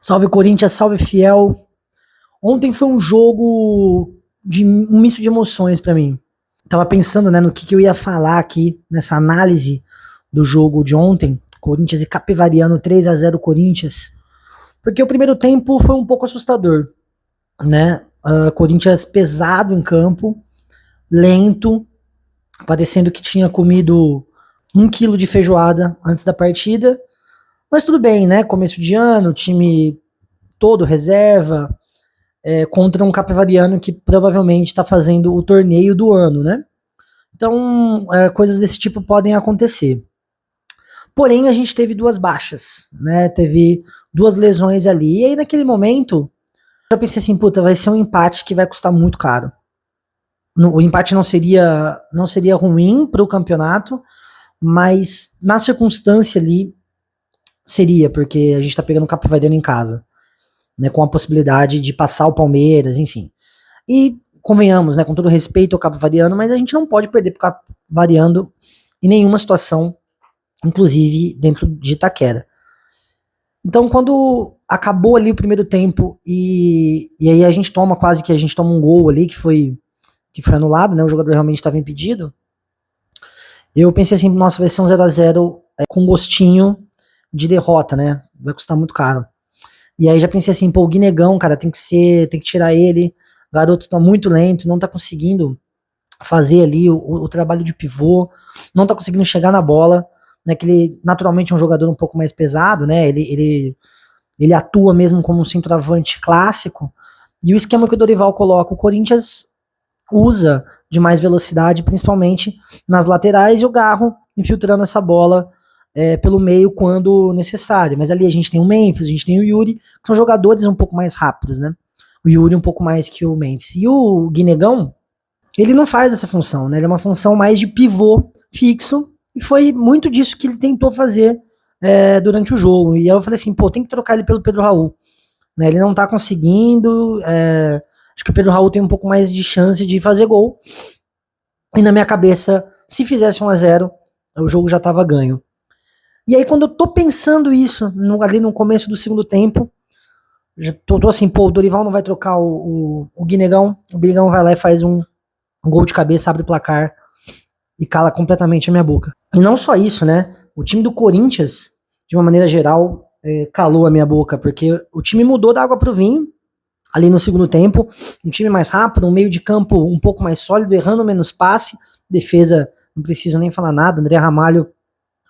Salve Corinthians, salve fiel. Ontem foi um jogo de um misto de emoções pra mim. Tava pensando, né, no que eu ia falar aqui nessa análise do jogo de ontem, Corinthians e Capivariano 3-0 Corinthians, porque o primeiro tempo foi um pouco assustador, né? Corinthians pesado em campo, lento, parecendo que tinha comido 1 quilo de feijoada antes da partida, mas tudo bem, né? Começo de ano, time todo reserva, contra um capivariano que provavelmente está fazendo o torneio do ano, né? Então, coisas desse tipo podem acontecer. Porém, a gente teve duas baixas, né? Teve duas lesões ali. E aí, naquele momento, eu já pensei assim, puta, vai ser um empate que vai custar muito caro. O empate não seria ruim para o campeonato, mas na circunstância ali seria, porque a gente tá pegando o Capivariano em casa, né? Com a possibilidade de passar o Palmeiras, enfim. E convenhamos, né, com todo respeito ao Capivariano, mas a gente não pode perder pro Capivariano em nenhuma situação, inclusive dentro de Itaquera. Então, quando acabou ali o primeiro tempo e aí a gente toma um gol ali que foi anulado, né, o jogador realmente estava impedido, eu pensei assim, nossa, vai ser um 0-0 com gostinho de derrota, né, vai custar muito caro. E aí já pensei assim, pô, o Guinegão, cara, tem que tirar ele, o garoto tá muito lento, não tá conseguindo fazer ali o trabalho de pivô, não tá conseguindo chegar na bola, né, que ele naturalmente é um jogador um pouco mais pesado, né, ele atua mesmo como um centroavante clássico, e o esquema que o Dorival coloca, o Corinthians usa de mais velocidade, principalmente nas laterais, e o Garro infiltrando essa bola pelo meio quando necessário. Mas ali a gente tem o Memphis, a gente tem o Yuri, que são jogadores um pouco mais rápidos, né? O Yuri um pouco mais que o Memphis. E o Guinegão, ele não faz essa função, né? Ele é uma função mais de pivô fixo, e foi muito disso que ele tentou fazer durante o jogo. E aí eu falei assim, pô, tem que trocar ele pelo Pedro Raul. Né? Ele não tá conseguindo, acho que o Pedro Raul tem um pouco mais de chance de fazer gol. E na minha cabeça, se fizesse 1-0, o jogo já tava ganho. E aí quando eu tô pensando isso, ali no começo do segundo tempo, já tô assim, pô, o Dorival não vai trocar o Guinegão, o Guinegão vai lá e faz um gol de cabeça, abre o placar e cala completamente a minha boca. E não só isso, né? O time do Corinthians, de uma maneira geral, calou a minha boca, porque o time mudou da água pro vinho, ali no segundo tempo, um time mais rápido, um meio de campo um pouco mais sólido, errando menos passe, defesa, não preciso nem falar nada, André Ramalho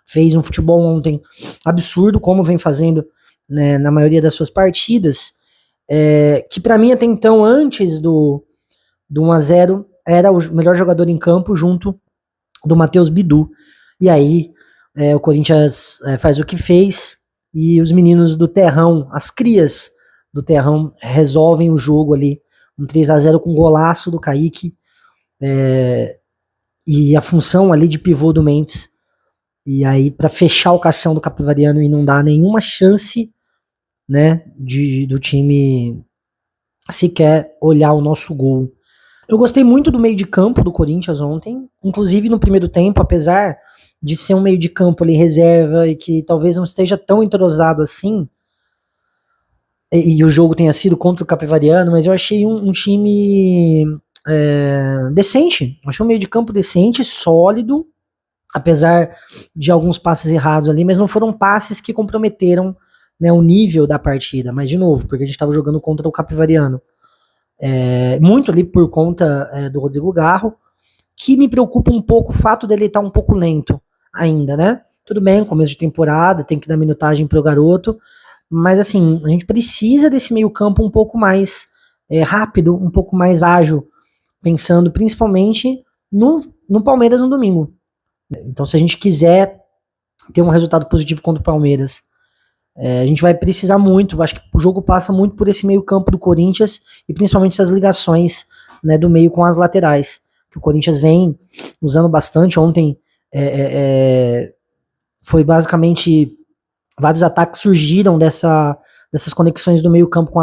fez um futebol ontem absurdo, como vem fazendo, né, na maioria das suas partidas, que para mim até então, antes do 1-0, era o melhor jogador em campo, junto do Matheus Bidu. E aí o Corinthians faz o que fez, e os meninos do Terrão, as crias do Terrão, resolvem o jogo ali, um 3-0 com golaço do Kaique, e a função ali de pivô do Memphis. E aí, para fechar o caixão do Capivariano e não dar nenhuma chance, né, do time sequer olhar o nosso gol. Eu gostei muito do meio de campo do Corinthians ontem, inclusive no primeiro tempo, apesar de ser um meio de campo ali reserva e que talvez não esteja tão entrosado assim, e o jogo tenha sido contra o Capivariano, mas eu achei um time decente, achei um meio de campo decente, sólido, apesar de alguns passes errados ali, mas não foram passes que comprometeram, né, o nível da partida, mas de novo, porque a gente estava jogando contra o Capivariano. Muito ali por conta do Rodrigo Garro, que me preocupa um pouco o fato dele estar um pouco lento ainda, né? Tudo bem, começo de temporada, tem que dar minutagem pro garoto, mas assim, a gente precisa desse meio campo um pouco mais rápido, um pouco mais ágil, pensando principalmente no Palmeiras no domingo. Então, se a gente quiser ter um resultado positivo contra o Palmeiras, a gente vai precisar muito. Acho que o jogo passa muito por esse meio campo do Corinthians e principalmente essas ligações, né, do meio com as laterais, que o Corinthians vem usando bastante. Ontem foi basicamente vários ataques surgiram dessas conexões do meio campo com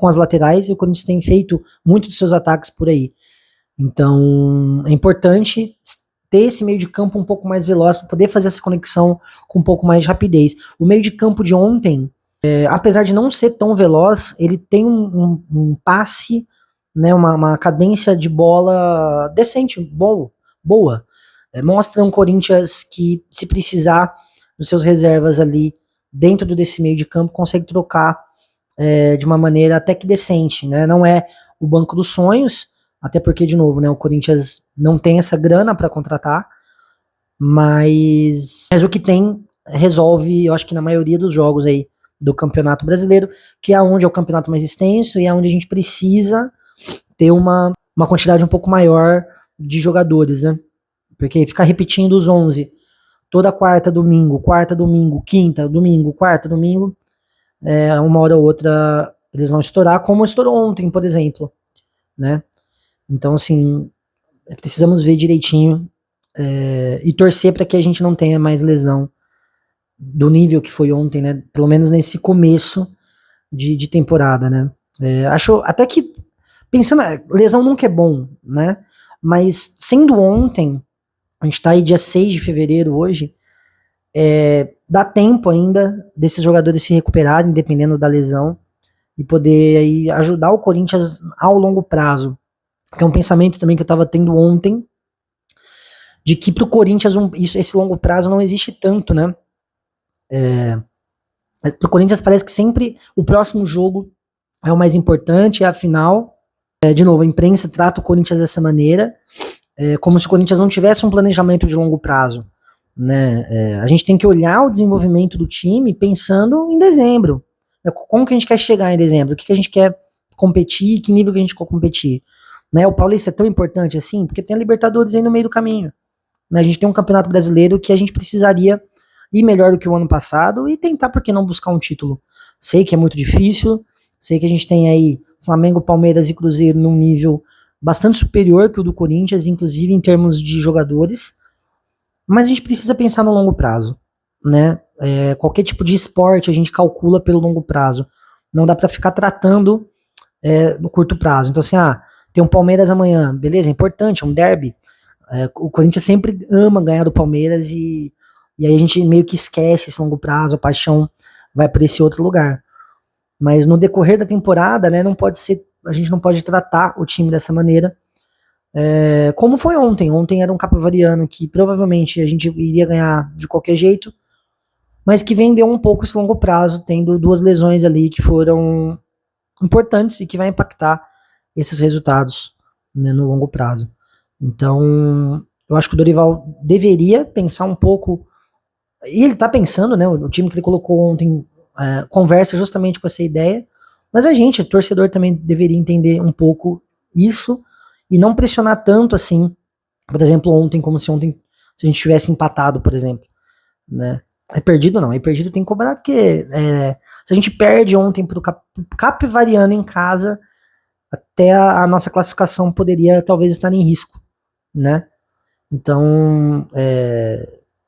as laterais, e o Corinthians tem feito muito de seus ataques por aí. Então é importante ter esse meio de campo um pouco mais veloz para poder fazer essa conexão com um pouco mais de rapidez. O meio de campo de ontem Apesar de não ser tão veloz, ele tem um passe, né, uma cadência de bola decente, boa. Mostra um Corinthians que, se precisar dos seus reservas ali dentro desse meio de campo, consegue trocar de uma maneira até que decente, né? Não é o banco dos sonhos, até porque, de novo, né, o Corinthians não tem essa grana para contratar, mas o que tem resolve, eu acho que na maioria dos jogos aí do Campeonato Brasileiro, que é onde é o campeonato mais extenso e é onde a gente precisa ter uma quantidade um pouco maior de jogadores, né? Porque ficar repetindo os 11 toda quarta, domingo, quinta, domingo, quarta, domingo, uma hora ou outra eles vão estourar, como estourou ontem, por exemplo, né? Então, assim, precisamos ver direitinho e torcer para que a gente não tenha mais lesão do nível que foi ontem, né? Pelo menos nesse começo de temporada, né? Acho até que, pensando, lesão nunca é bom, né? Mas sendo ontem, a gente tá aí dia 6 de fevereiro hoje, dá tempo ainda desses jogadores se recuperarem, dependendo da lesão, e poder aí ajudar o Corinthians ao longo prazo. Que é um pensamento também que eu tava tendo ontem, de que pro Corinthians esse longo prazo não existe tanto, né? Pro Corinthians parece que sempre o próximo jogo é o mais importante, é a final. De novo, a imprensa trata o Corinthians dessa maneira, como se o Corinthians não tivesse um planejamento de longo prazo, né? A gente tem que olhar o desenvolvimento do time pensando em dezembro. Como que a gente quer chegar em dezembro? O que a gente quer competir? Que nível que a gente quer competir? Né? O Paulista é tão importante assim, porque tem a Libertadores aí no meio do caminho. Né? A gente tem um Campeonato Brasileiro que a gente precisaria ir melhor do que o ano passado e tentar, por que não, buscar um título. Sei que é muito difícil, sei que a gente tem aí Flamengo, Palmeiras e Cruzeiro num nível bastante superior que o do Corinthians, inclusive em termos de jogadores, mas a gente precisa pensar no longo prazo, né? Qualquer tipo de esporte a gente calcula pelo longo prazo, não dá para ficar tratando no curto prazo. Então assim, tem um Palmeiras amanhã, beleza, é importante, é um derby, o Corinthians sempre ama ganhar do Palmeiras e aí a gente meio que esquece esse longo prazo, a paixão vai para esse outro lugar. Mas no decorrer da temporada, né, a gente não pode tratar o time dessa maneira, como foi ontem. Ontem era um Capivariano que provavelmente a gente iria ganhar de qualquer jeito, mas que vendeu um pouco esse longo prazo, tendo duas lesões ali que foram importantes e que vai impactar esses resultados, né, no longo prazo. Então, eu acho que o Dorival deveria pensar um pouco, e ele tá pensando, né, o time que ele colocou ontem conversa justamente com essa ideia, mas a gente, torcedor, também deveria entender um pouco isso e não pressionar tanto assim, por exemplo, ontem, como se a gente tivesse empatado, por exemplo, né? É perdido não, é perdido tem que cobrar, porque se a gente perde ontem pro Capivariano em casa, até a nossa classificação poderia talvez estar em risco, né? Então,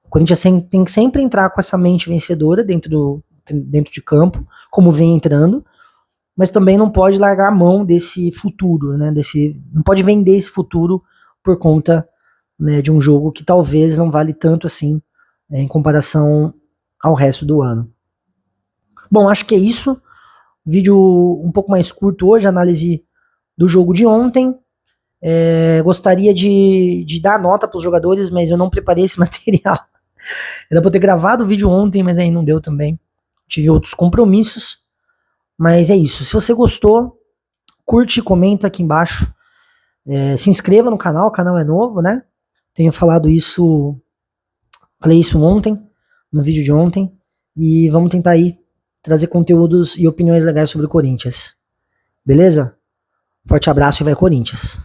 o Corinthians tem que sempre entrar com essa mente vencedora dentro de campo, como vem entrando, mas também não pode largar a mão desse futuro, né? Não pode vender esse futuro por conta, né, de um jogo que talvez não vale tanto assim em comparação ao resto do ano. Bom, acho que é isso. Vídeo um pouco mais curto hoje, análise do jogo de ontem. Gostaria de dar nota para os jogadores, mas eu não preparei esse material. Era para ter gravado o vídeo ontem, mas aí não deu também. Tive outros compromissos. Mas é isso. Se você gostou, curte, comenta aqui embaixo. Se inscreva no canal, o canal é novo, né? Falei isso ontem, no vídeo de ontem. E vamos tentar aí trazer conteúdos e opiniões legais sobre o Corinthians. Beleza? Forte abraço e vai Corinthians!